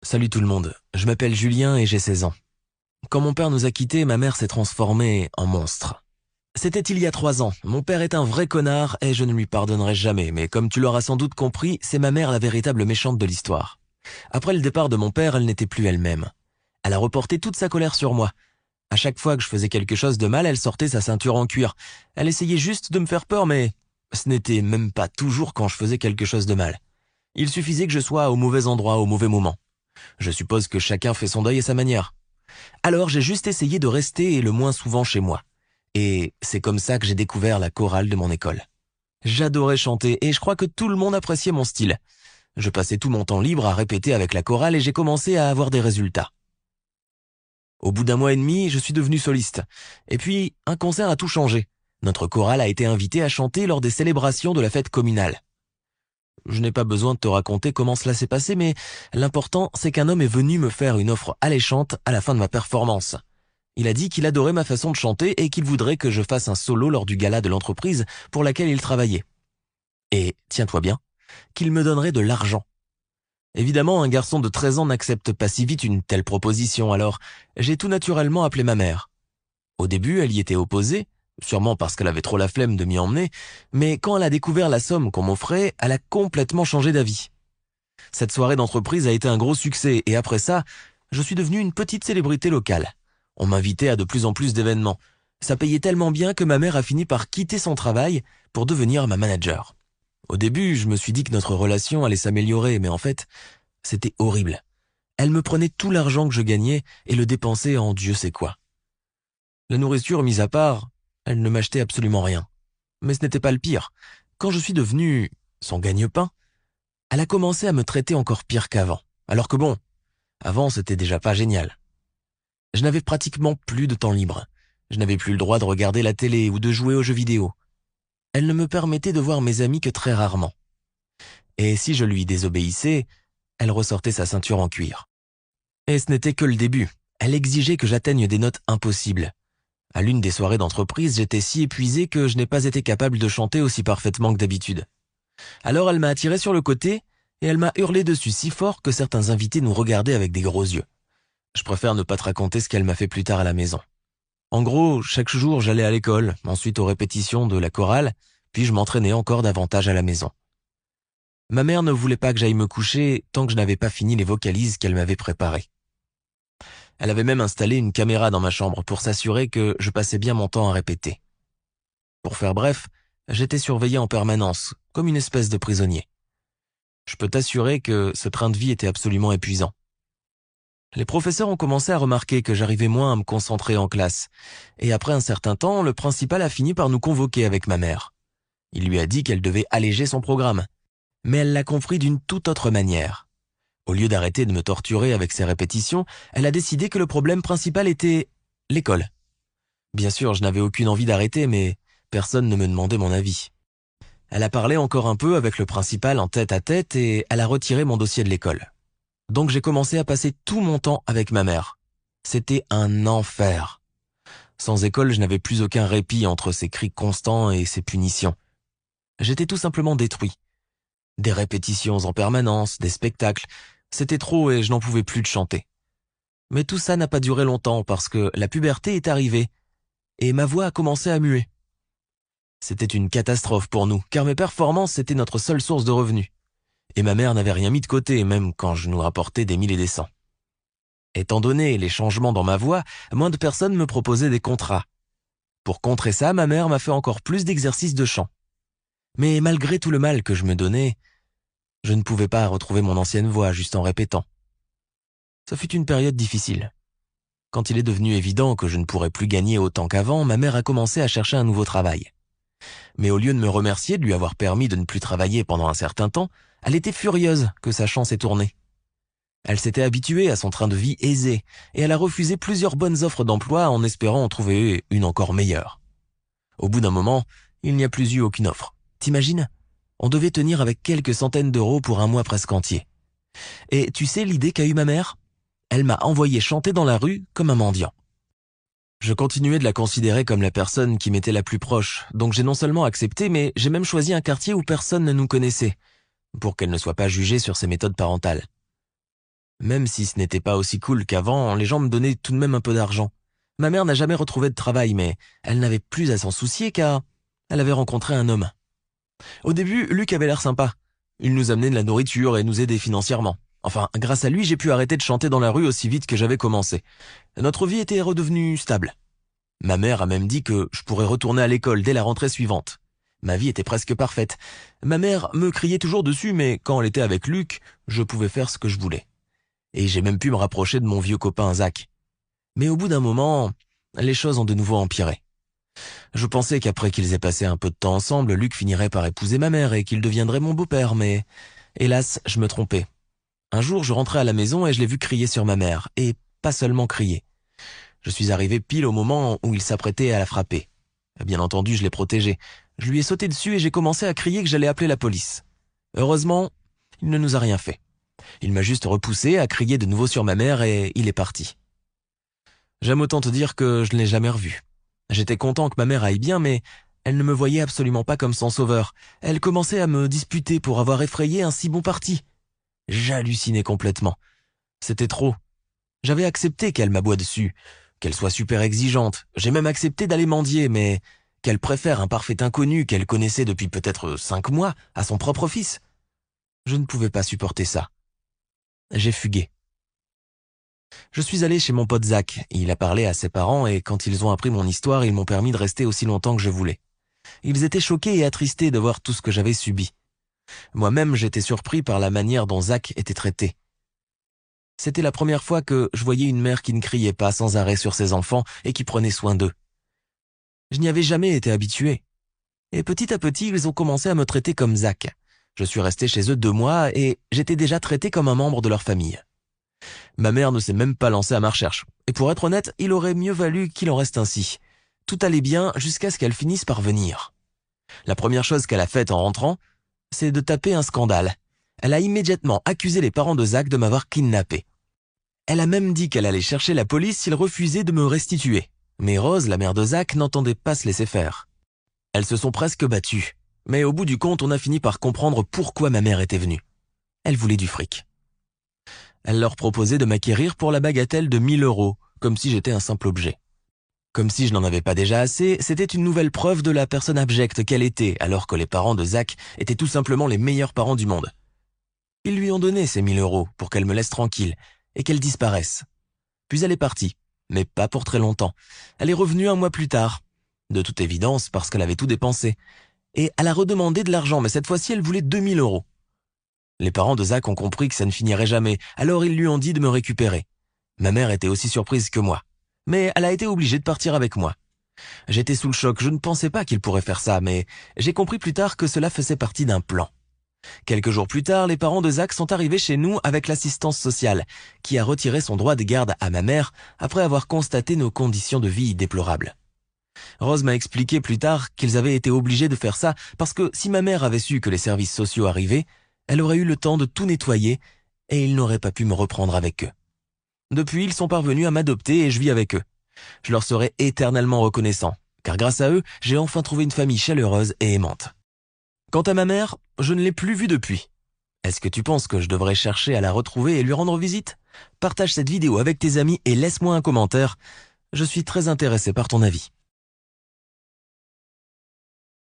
Salut tout le monde, je m'appelle Julien et j'ai 16 ans. Quand mon père nous a quittés, ma mère s'est transformée en monstre. C'était il y a 3 ans, mon père est un vrai connard et je ne lui pardonnerai jamais, mais comme tu l'auras sans doute compris, c'est ma mère la véritable méchante de l'histoire. Après le départ de mon père, elle n'était plus elle-même. Elle a reporté toute sa colère sur moi. À chaque fois que je faisais quelque chose de mal, elle sortait sa ceinture en cuir. Elle essayait juste de me faire peur, mais ce n'était même pas toujours quand je faisais quelque chose de mal. Il suffisait que je sois au mauvais endroit, au mauvais moment. Je suppose que chacun fait son deuil à sa manière. Alors j'ai juste essayé de rester le moins souvent chez moi. Et c'est comme ça que j'ai découvert la chorale de mon école. J'adorais chanter et je crois que tout le monde appréciait mon style. Je passais tout mon temps libre à répéter avec la chorale et j'ai commencé à avoir des résultats. Au bout d'un mois et demi, je suis devenu soliste. Et puis, un concert a tout changé. Notre chorale a été invitée à chanter lors des célébrations de la fête communale. Je n'ai pas besoin de te raconter comment cela s'est passé, mais l'important, c'est qu'un homme est venu me faire une offre alléchante à la fin de ma performance. Il a dit qu'il adorait ma façon de chanter et qu'il voudrait que je fasse un solo lors du gala de l'entreprise pour laquelle il travaillait. Et, tiens-toi bien, qu'il me donnerait de l'argent. Évidemment, un garçon de 13 ans n'accepte pas si vite une telle proposition, alors j'ai tout naturellement appelé ma mère. Au début, elle y était opposée, sûrement parce qu'elle avait trop la flemme de m'y emmener, mais quand elle a découvert la somme qu'on m'offrait, elle a complètement changé d'avis. Cette soirée d'entreprise a été un gros succès et après ça, je suis devenu une petite célébrité locale. On m'invitait à de plus en plus d'événements. Ça payait tellement bien que ma mère a fini par quitter son travail pour devenir ma manager. Au début, je me suis dit que notre relation allait s'améliorer, mais en fait, c'était horrible. Elle me prenait tout l'argent que je gagnais et le dépensait en Dieu sait quoi. La nourriture mise à part, elle ne m'achetait absolument rien. Mais ce n'était pas le pire. Quand je suis devenu son gagne-pain, elle a commencé à me traiter encore pire qu'avant. Alors que bon, avant c'était déjà pas génial. Je n'avais pratiquement plus de temps libre. Je n'avais plus le droit de regarder la télé ou de jouer aux jeux vidéo. Elle ne me permettait de voir mes amis que très rarement. Et si je lui désobéissais, elle ressortait sa ceinture en cuir. Et ce n'était que le début. Elle exigeait que j'atteigne des notes impossibles. À l'une des soirées d'entreprise, j'étais si épuisé que je n'ai pas été capable de chanter aussi parfaitement que d'habitude. Alors elle m'a attiré sur le côté et elle m'a hurlé dessus si fort que certains invités nous regardaient avec des gros yeux. Je préfère ne pas te raconter ce qu'elle m'a fait plus tard à la maison. En gros, chaque jour j'allais à l'école, ensuite aux répétitions de la chorale, puis je m'entraînais encore davantage à la maison. Ma mère ne voulait pas que j'aille me coucher tant que je n'avais pas fini les vocalises qu'elle m'avait préparées. Elle avait même installé une caméra dans ma chambre pour s'assurer que je passais bien mon temps à répéter. Pour faire bref, j'étais surveillé en permanence, comme une espèce de prisonnier. Je peux t'assurer que ce train de vie était absolument épuisant. Les professeurs ont commencé à remarquer que j'arrivais moins à me concentrer en classe, et après un certain temps, le principal a fini par nous convoquer avec ma mère. Il lui a dit qu'elle devait alléger son programme, mais elle l'a compris d'une toute autre manière. Au lieu d'arrêter de me torturer avec ses répétitions, elle a décidé que le problème principal était l'école. Bien sûr, je n'avais aucune envie d'arrêter, mais personne ne me demandait mon avis. Elle a parlé encore un peu avec le principal en tête-à-tête et elle a retiré mon dossier de l'école. Donc j'ai commencé à passer tout mon temps avec ma mère. C'était un enfer. Sans école, je n'avais plus aucun répit entre ses cris constants et ses punitions. J'étais tout simplement détruit. Des répétitions en permanence, des spectacles, c'était trop et je n'en pouvais plus de chanter. Mais tout ça n'a pas duré longtemps parce que la puberté est arrivée et ma voix a commencé à muer. C'était une catastrophe pour nous, car mes performances étaient notre seule source de revenus. Et ma mère n'avait rien mis de côté, même quand je nous rapportais des 1000 et des 100. Étant donné les changements dans ma voix, moins de personnes me proposaient des contrats. Pour contrer ça, ma mère m'a fait encore plus d'exercices de chant. Mais malgré tout le mal que je me donnais, je ne pouvais pas retrouver mon ancienne voix juste en répétant. Ça fut une période difficile. Quand il est devenu évident que je ne pourrais plus gagner autant qu'avant, ma mère a commencé à chercher un nouveau travail. Mais au lieu de me remercier de lui avoir permis de ne plus travailler pendant un certain temps, elle était furieuse que sa chance ait tourné. Elle s'était habituée à son train de vie aisé et elle a refusé plusieurs bonnes offres d'emploi en espérant en trouver une encore meilleure. Au bout d'un moment, il n'y a plus eu aucune offre. T'imagines ? On devait tenir avec quelques centaines d'euros pour un mois presque entier. Et tu sais l'idée qu'a eue ma mère ? Elle m'a envoyé chanter dans la rue comme un mendiant. Je continuais de la considérer comme la personne qui m'était la plus proche, donc j'ai non seulement accepté, mais j'ai même choisi un quartier où personne ne nous connaissait, pour qu'elle ne soit pas jugée sur ses méthodes parentales. Même si ce n'était pas aussi cool qu'avant, les gens me donnaient tout de même un peu d'argent. Ma mère n'a jamais retrouvé de travail, mais elle n'avait plus à s'en soucier car elle avait rencontré un homme. Au début, Luc avait l'air sympa. Il nous amenait de la nourriture et nous aidait financièrement. Enfin, grâce à lui, j'ai pu arrêter de chanter dans la rue aussi vite que j'avais commencé. Notre vie était redevenue stable. Ma mère a même dit que je pourrais retourner à l'école dès la rentrée suivante. Ma vie était presque parfaite. Ma mère me criait toujours dessus, mais quand elle était avec Luc, je pouvais faire ce que je voulais. Et j'ai même pu me rapprocher de mon vieux copain Zach. Mais au bout d'un moment, les choses ont de nouveau empiré. Je pensais qu'après qu'ils aient passé un peu de temps ensemble, Luc finirait par épouser ma mère et qu'il deviendrait mon beau-père, mais hélas, je me trompais. Un jour, je rentrais à la maison et je l'ai vu crier sur ma mère, et pas seulement crier. Je suis arrivé pile au moment où il s'apprêtait à la frapper. Bien entendu, je l'ai protégé. Je lui ai sauté dessus et j'ai commencé à crier que j'allais appeler la police. Heureusement, il ne nous a rien fait. Il m'a juste repoussé, a crié de nouveau sur ma mère et il est parti. J'aime autant te dire que je ne l'ai jamais revu. J'étais content que ma mère aille bien, mais elle ne me voyait absolument pas comme son sauveur. Elle commençait à me disputer pour avoir effrayé un si bon parti. J'hallucinais complètement. C'était trop. J'avais accepté qu'elle m'aboie dessus, qu'elle soit super exigeante. J'ai même accepté d'aller mendier, mais qu'elle préfère un parfait inconnu qu'elle connaissait depuis peut-être 5 mois à son propre fils. Je ne pouvais pas supporter ça. J'ai fugué. Je suis allé chez mon pote Zach. Il a parlé à ses parents et quand ils ont appris mon histoire, ils m'ont permis de rester aussi longtemps que je voulais. Ils étaient choqués et attristés de voir tout ce que j'avais subi. Moi-même, j'étais surpris par la manière dont Zach était traité. C'était la première fois que je voyais une mère qui ne criait pas sans arrêt sur ses enfants et qui prenait soin d'eux. Je n'y avais jamais été habitué. Et petit à petit, ils ont commencé à me traiter comme Zach. Je suis resté chez eux 2 mois et j'étais déjà traité comme un membre de leur famille. Ma mère ne s'est même pas lancée à ma recherche. Et pour être honnête, il aurait mieux valu qu'il en reste ainsi. Tout allait bien jusqu'à ce qu'elle finisse par venir. La première chose qu'elle a faite en rentrant, c'est de taper un scandale. Elle a immédiatement accusé les parents de Zach de m'avoir kidnappé. Elle a même dit qu'elle allait chercher la police s'ils refusaient de me restituer. Mais Rose, la mère de Zach, n'entendait pas se laisser faire. Elles se sont presque battues. Mais au bout du compte, on a fini par comprendre pourquoi ma mère était venue. Elle voulait du fric. Elle leur proposait de m'acquérir pour la bagatelle de 1 000 €, comme si j'étais un simple objet. Comme si je n'en avais pas déjà assez, c'était une nouvelle preuve de la personne abjecte qu'elle était, alors que les parents de Zach étaient tout simplement les meilleurs parents du monde. Ils lui ont donné ces 1 000 € pour qu'elle me laisse tranquille et qu'elle disparaisse. Puis elle est partie, mais pas pour très longtemps. Elle est revenue 1 mois plus tard, de toute évidence parce qu'elle avait tout dépensé. Et elle a redemandé de l'argent, mais cette fois-ci elle voulait 2 000 €. Les parents de Zach ont compris que ça ne finirait jamais, alors ils lui ont dit de me récupérer. Ma mère était aussi surprise que moi. Mais elle a été obligée de partir avec moi. J'étais sous le choc, je ne pensais pas qu'il pourrait faire ça, mais j'ai compris plus tard que cela faisait partie d'un plan. Quelques jours plus tard, les parents de Zach sont arrivés chez nous avec l'assistance sociale, qui a retiré son droit de garde à ma mère après avoir constaté nos conditions de vie déplorables. Rose m'a expliqué plus tard qu'ils avaient été obligés de faire ça parce que si ma mère avait su que les services sociaux arrivaient, elle aurait eu le temps de tout nettoyer et ils n'auraient pas pu me reprendre avec eux. Depuis, ils sont parvenus à m'adopter et je vis avec eux. Je leur serai éternellement reconnaissant, car grâce à eux, j'ai enfin trouvé une famille chaleureuse et aimante. Quant à ma mère, je ne l'ai plus vue depuis. Est-ce que tu penses que je devrais chercher à la retrouver et lui rendre visite? Partage cette vidéo avec tes amis et laisse-moi un commentaire. Je suis très intéressé par ton avis.